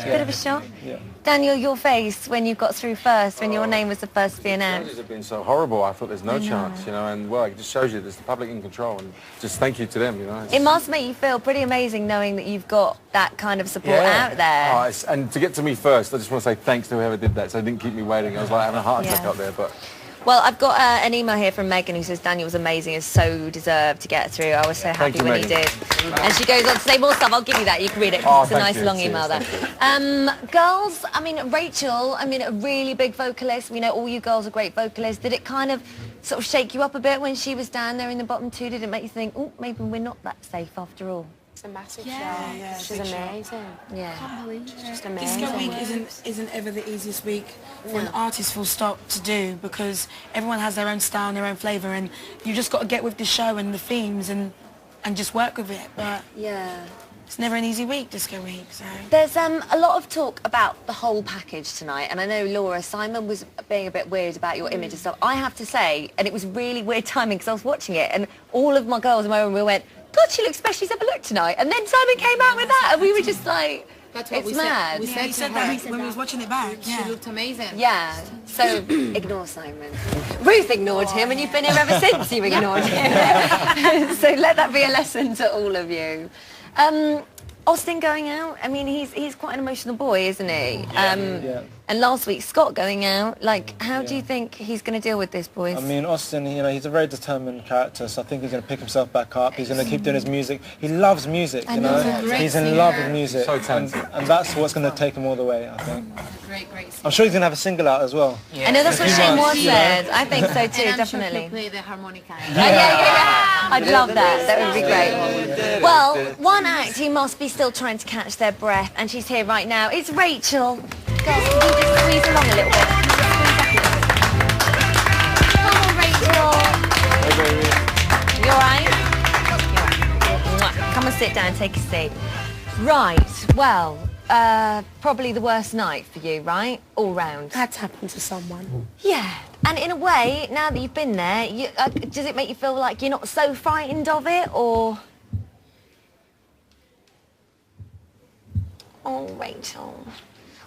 Bit of a shock. Yeah. Daniel, your face when you got through first, when your name was the first to be The announced. judges have been so horrible. I thought there's no chance, you know, and well, it just shows you there's the public in control, and just thank you to them, you know. It must make you feel pretty amazing knowing that you've got that kind of support out there. Oh, and to get to me first, I just want to say thanks to whoever did that, so they didn't keep me waiting. I was like having a heart attack up there, but... Well, I've got an email here from Megan who says Daniel was amazing and so deserved to get through. I was so happy when he did. And she goes on to say more stuff. I'll give you that. You can read it. It's a nice long email there. Girls, I mean, Rachel, a really big vocalist. We know all you girls are great vocalists. Did it kind of sort of shake you up a bit when she was down there in the bottom two? Did it make you think, oh, maybe we're not that safe after all? It's a massive show. Yeah, she's amazing. Yeah. Can't believe it. Just amazing. Disco week isn't ever the easiest week for an artist full stop to do, because everyone has their own style and their own flavour, and you just got to get with the show and the themes and just work with it. But it's never an easy week, Disco week. So there's a lot of talk about the whole package tonight, and I know Laura, Simon was being a bit weird about your image and stuff. I have to say, and it was really weird timing because I was watching it, and all of my girls in my room, we went, God, she looks best she's ever looked tonight. And then Simon came out with that, and we were just like, that's what it's we mad. Said. we said that when we was watching it back. She looked amazing. Yeah, so ignore Simon. Ruth ignored him, and you've been here ever since you've ignored him. So let that be a lesson to all of you. Austin going out, I mean, he's quite an emotional boy, isn't he? And last week, Scott going out. Like, how do you think he's going to deal with this, boys? I mean, Austin, you know, he's a very determined character, so I think he's going to pick himself back up. He's going to keep doing his music. He loves music, you know. He's in love with music. So talented. And that's what's going to take him all the way, I think. Great singer. I'm sure he's going to have a single out as well. I know that's what Shane Ward said. I think so too, and definitely. Sure play the harmonica. Yeah. I'd love that. That would be great. Well, one act who must be still trying to catch their breath, and she's here right now. It's Rachel. Girls, can you just squeeze along a little bit? Come on, Rachel. Hey, baby. You all right? Come and sit down, take a seat. Right, well, probably the worst night for you, right? All round. That's happened to someone. Yeah, and in a way, now that you've been there, does it make you feel like you're not so frightened of it, or...? Oh, Rachel.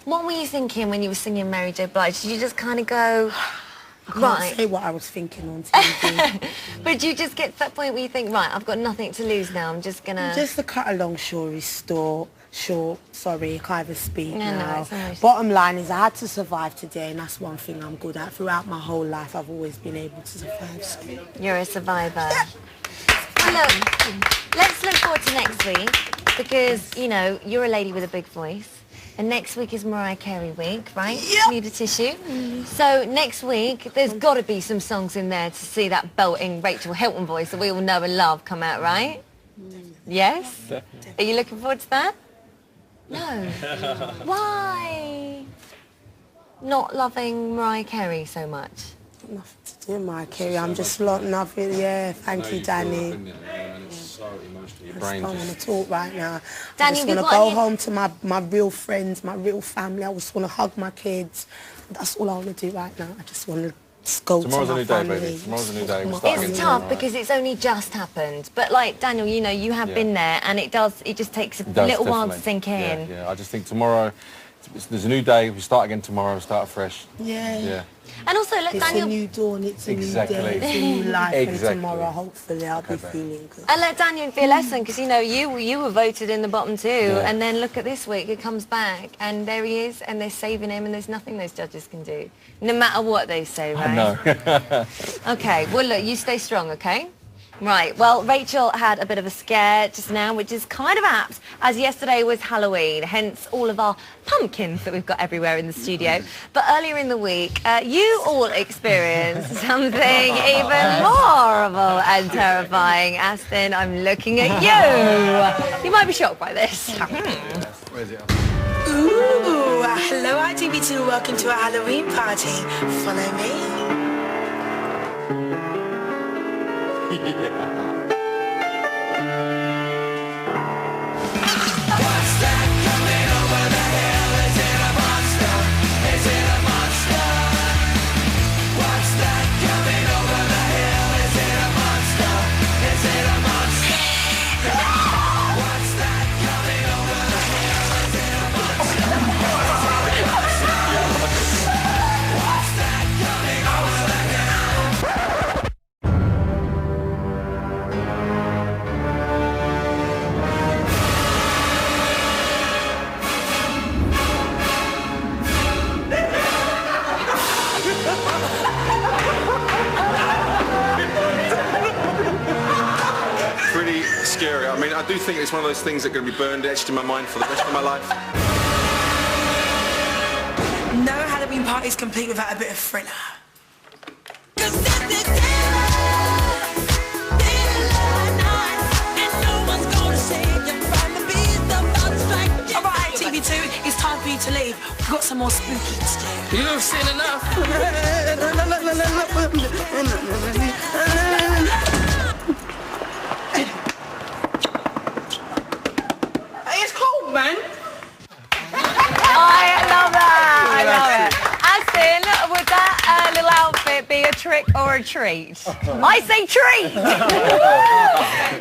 What were you thinking when you were singing Mary J. Blige? Did you just kind of go, I can't say what I was thinking on TV. But do you just get to that point where you think, right, I've got nothing to lose now, I'm just gonna... Just to cut a long story short, sorry, I can't even speak now. No, Bottom line is I had to survive today, and that's one thing I'm good at. Throughout my whole life, I've always been able to survive. So. You're a survivor. Well, look, let's look forward to next week, because, you know, you're a lady with a big voice. And next week is Mariah Carey week, right? Yep. Need a tissue. So next week, there's got to be some songs in there to see that belting Rachel Hilton voice that we all know and love come out, right? Yes? Definitely. Are you looking forward to that? No. Why? Not loving Mariah Carey so much? Nothing to do with Mariah Carey. I'm just nothing. Yeah, thank you, Danny. So emotional. I just don't want to talk right now. Danny, I just want to go home to my real friends, my real family. I just want to hug my kids. That's all I want to do right now. I just want to just go Tomorrow's to a my new day, family. baby. Tomorrow's a new day. We'll start It's again tough tomorrow, because it's only just happened. But like, Daniel, you know, you have been there, and it just takes a little while to sink in. Yeah, I just think tomorrow, there's a new day. We start again tomorrow, start fresh. Yeah. And also, let It's Daniel... a new dawn, it's a Exactly. new day, it's a new life, Exactly. and tomorrow, hopefully, I'll be feeling good. And let Daniel be a lesson, because, you know, you were voted in the bottom two, and then look at this week, he comes back, and there he is, and they're saving him, and there's nothing those judges can do, no matter what they say, right? I know. Okay, well, look, you stay strong, okay? Right, well, Rachel had a bit of a scare just now, which is kind of apt, as yesterday was Halloween, hence all of our pumpkins that we've got everywhere in the studio. But earlier in the week, you all experienced something even more horrible and terrifying. Aston, I'm looking at you. You might be shocked by this. Where's it? Ooh, hello ITV2, welcome to a Halloween party. Follow me. think it's one of those things that are going to be burned, etched in my mind for the rest of my life. No Halloween party is complete without a bit of Thriller. Alright, TV2, it's time for you to leave. We've got some more spooky to do. You've seen enough. It's cold, man. I love that. I love it. Aston, would that little outfit be a trick or a treat? I say treat.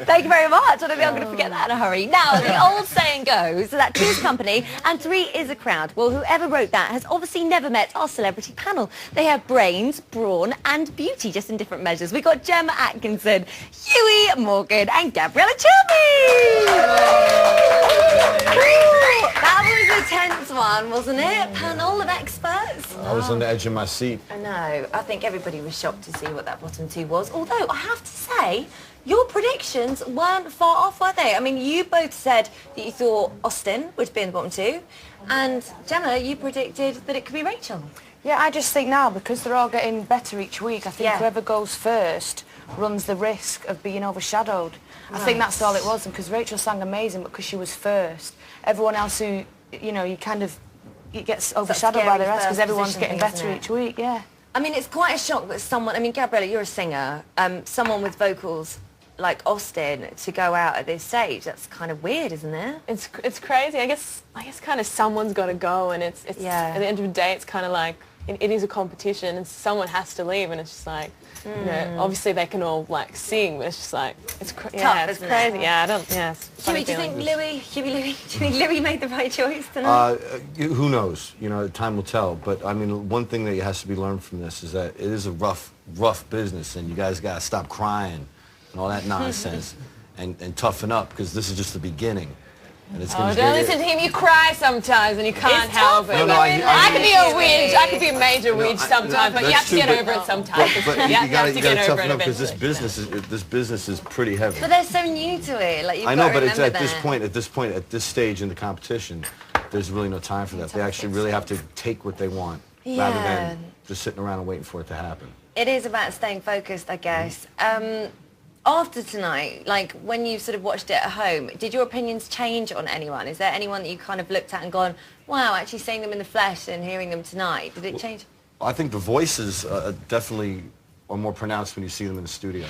Thank you very much. I don't think I'm going to forget that in a hurry. Now, the old saying goes that 2 is company and 3 is a crowd. Well, whoever wrote that has obviously never met our celebrity panel. They have brains, brawn and beauty, just in different measures. We've got Gemma Atkinson, Huey Morgan and Gabriella That was a tense one, wasn't it? Panel of experts. I was on the edge of my seat. I know. I think everybody was shocked to see what that bottom 2 was. Although, I have to say, your predictions weren't far off, were they? I mean, you both said that you thought Austin would be in the bottom 2. And Gemma, you predicted that it could be Rachel. Yeah, I just think now, because they're all getting better each week, I think whoever goes first runs the risk of being overshadowed. I think that's all it was, because Rachel sang amazing, but because she was first, everyone else who, you know, it gets overshadowed by the rest, because everyone's getting better each week, yeah. I mean, it's quite a shock that someone, I mean, Gabriella, you're a singer, someone with vocals like Austin to go out at this stage, that's kind of weird, isn't it? It's crazy. I guess kind of someone's got to go, and it's at the end of the day, it's kind of like it is a competition, and someone has to leave, and it's just like, you know, obviously they can all like sing, but it's just like it's tough, it's isn't crazy. it? Yeah, I don't. Yeah. It's a funny Do you think feeling. do you think Louis made the right choice tonight? Who knows? You know, time will tell. But I mean, one thing that has to be learned from this is that it is a rough business, and you guys gotta stop crying and all that nonsense, and toughen up, because this is just the beginning. And it's gonna Don't listen to him. You cry sometimes, and you can't help it. No, I could be a witch. I could be a major witch sometimes, but you have to get over it sometimes. But you have to get over toughen it up, because this eventually. business is pretty heavy. But they're so new to it. Like, you've I know, got to but it's remember at that. this point, at this stage in the competition, there's really no time for that. They actually really have to take what they want, rather than just sitting around and waiting for it to happen. It is about staying focused, I guess. After tonight, like when you sort of watched it at home, did your opinions change on anyone? Is there anyone that you kind of looked at and gone, wow, actually seeing them in the flesh and hearing them tonight, did it change? I think the voices definitely are more pronounced when you see them in the studio.